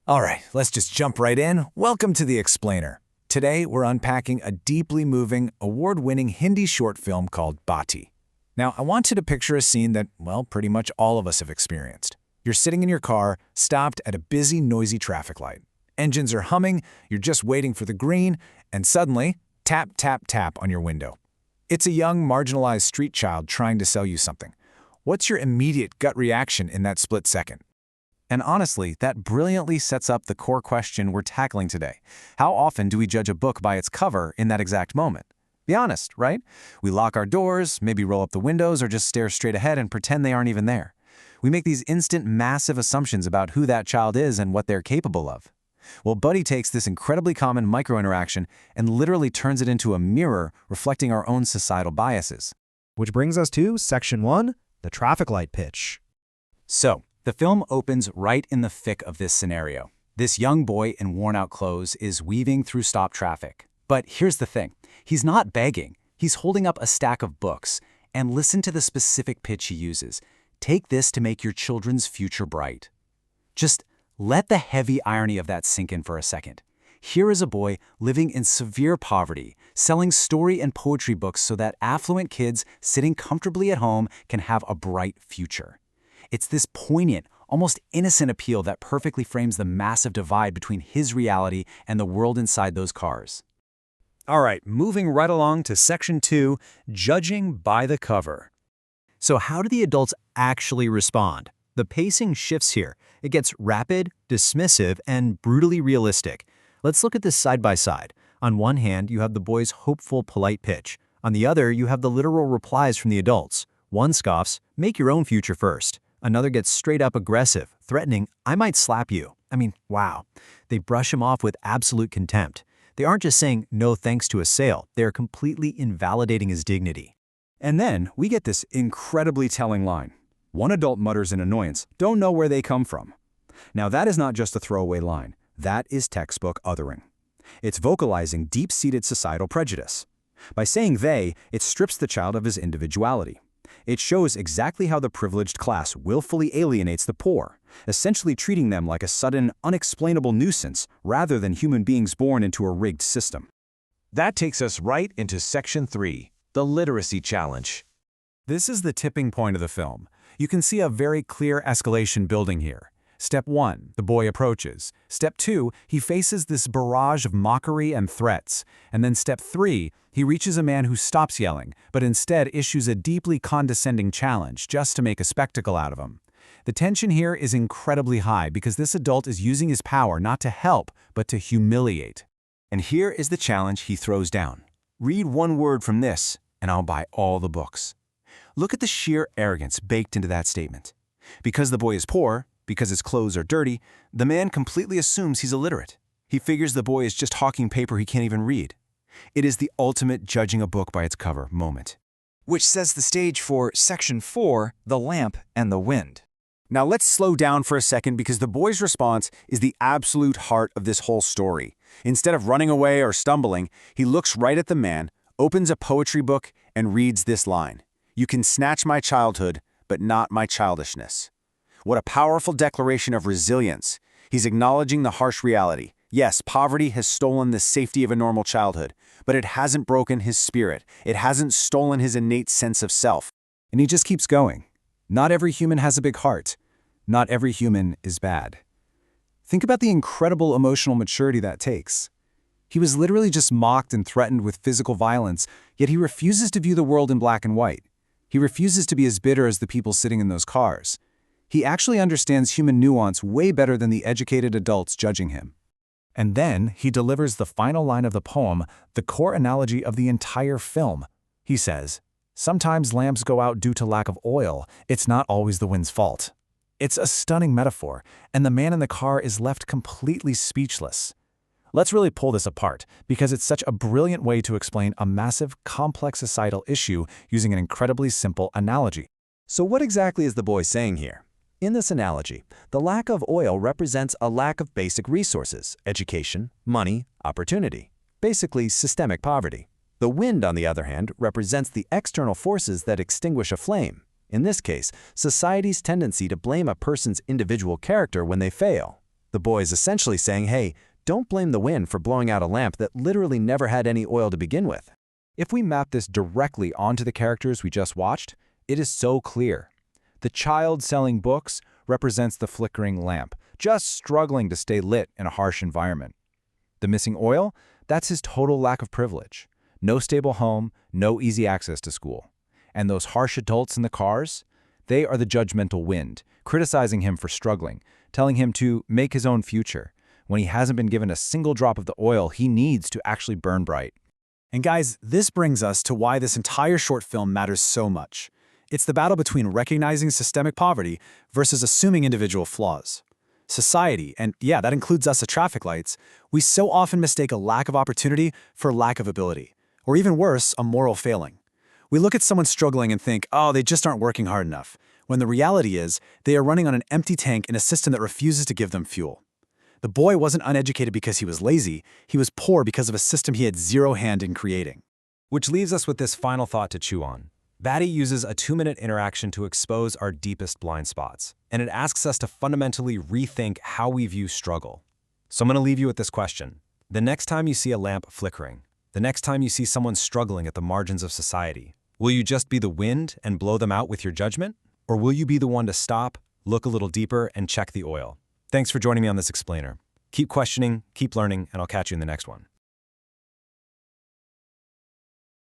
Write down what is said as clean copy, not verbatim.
All right, let's just jump right in. Welcome to The Explainer. Today, we're unpacking a deeply moving, award-winning Hindi short film called Batti. Now, I want you to picture a scene that, well, pretty much all of us have experienced. You're sitting in your car, stopped at a busy, noisy traffic light. Engines are humming, you're just waiting for the green, and suddenly, tap, tap, tap on your window. It's a young, marginalized street child trying to sell you something. What's your immediate gut reaction in that split second? And honestly, that brilliantly sets up the core question we're tackling today. How often do we judge a book by its cover in that exact moment? Be honest, right? We lock our doors, maybe roll up the windows, or just stare straight ahead and pretend they aren't even there. We make these instant, massive assumptions about who that child is and what they're capable of. Well, Batti takes this incredibly common micro-interaction and literally turns it into a mirror reflecting our own societal biases. Which brings us to Section 1, the traffic light pitch. So, the film opens right in the thick of this scenario. This young boy in worn-out clothes is weaving through stopped traffic. But here's the thing. He's not begging. He's holding up a stack of books. And listen to the specific pitch he uses. Take this to make your children's future bright. Just let the heavy irony of that sink in for a second. Here is a boy living in severe poverty, selling story and poetry books so that affluent kids sitting comfortably at home can have a bright future. It's this poignant, almost innocent appeal that perfectly frames the massive divide between his reality and the world inside those cars. All right, moving right along to Section 2, judging by the cover. So how do the adults actually respond? The pacing shifts here. It gets rapid, dismissive, and brutally realistic. Let's look at this side by side. On one hand, you have the boy's hopeful, polite pitch. On the other, you have the literal replies from the adults. One scoffs, "Make your own future first." Another gets straight up aggressive, threatening, "I might slap you." I mean, wow. They brush him off with absolute contempt. They aren't just saying no thanks to a sale, they are completely invalidating his dignity. And then we get this incredibly telling line. One adult mutters in annoyance, "Don't know where they come from." Now that is not just a throwaway line. That is textbook othering. It's vocalizing deep-seated societal prejudice. By saying they, it strips the child of his individuality. It shows exactly how the privileged class willfully alienates the poor, essentially treating them like a sudden, unexplainable nuisance rather than human beings born into a rigged system. That takes us right into Section 3, the literacy challenge. This is the tipping point of the film. You can see a very clear escalation building here. Step 1, the boy approaches. Step 2, he faces this barrage of mockery and threats. And then Step 3, he reaches a man who stops yelling, but instead issues a deeply condescending challenge just to make a spectacle out of him. The tension here is incredibly high because this adult is using his power not to help, but to humiliate. And here is the challenge he throws down. Read one word from this, and I'll buy all the books. Look at the sheer arrogance baked into that statement. Because the boy is poor, because his clothes are dirty, the man completely assumes he's illiterate. He figures the boy is just hawking paper he can't even read. It is the ultimate judging a book by its cover moment. Which sets the stage for Section 4, the lamp and the wind. Now let's slow down for a second because the boy's response is the absolute heart of this whole story. Instead of running away or stumbling, he looks right at the man, opens a poetry book, and reads this line. "You can snatch my childhood, but not my childishness." What a powerful declaration of resilience. He's acknowledging the harsh reality. Yes, poverty has stolen the safety of a normal childhood, but it hasn't broken his spirit. It hasn't stolen his innate sense of self. And he just keeps going. Not every human has a big heart. Not every human is bad. Think about the incredible emotional maturity that takes. He was literally just mocked and threatened with physical violence, yet he refuses to view the world in black and white. He refuses to be as bitter as the people sitting in those cars. He actually understands human nuance way better than the educated adults judging him. And then he delivers the final line of the poem, the core analogy of the entire film. He says, "Sometimes lamps go out due to lack of oil. It's not always the wind's fault." It's a stunning metaphor, and the man in the car is left completely speechless. Let's really pull this apart, because it's such a brilliant way to explain a massive, complex societal issue using an incredibly simple analogy. So what exactly is the boy saying here? In this analogy, the lack of oil represents a lack of basic resources, education, money, opportunity, basically systemic poverty. The wind, on the other hand, represents the external forces that extinguish a flame. In this case, society's tendency to blame a person's individual character when they fail. The boy is essentially saying, hey, don't blame the wind for blowing out a lamp that literally never had any oil to begin with. If we map this directly onto the characters we just watched, it is so clear. The child selling books represents the flickering lamp, just struggling to stay lit in a harsh environment. The missing oil, that's his total lack of privilege. No stable home, no easy access to school. And those harsh adults in the cars, they are the judgmental wind, criticizing him for struggling, telling him to make his own future, when he hasn't been given a single drop of the oil he needs to actually burn bright. And guys, this brings us to why this entire short film matters so much. It's the battle between recognizing systemic poverty versus assuming individual flaws. Society, and yeah, that includes us at traffic lights, we so often mistake a lack of opportunity for lack of ability, or even worse, a moral failing. We look at someone struggling and think, oh, they just aren't working hard enough, when the reality is they are running on an empty tank in a system that refuses to give them fuel. The boy wasn't uneducated because he was lazy, he was poor because of a system he had zero hand in creating. Which leaves us with this final thought to chew on. Batti uses a 2-minute interaction to expose our deepest blind spots, and it asks us to fundamentally rethink how we view struggle. So I'm going to leave you with this question. The next time you see a lamp flickering, the next time you see someone struggling at the margins of society, will you just be the wind and blow them out with your judgment? Or will you be the one to stop, look a little deeper, and check the oil? Thanks for joining me on this explainer. Keep questioning, keep learning, and I'll catch you in the next one.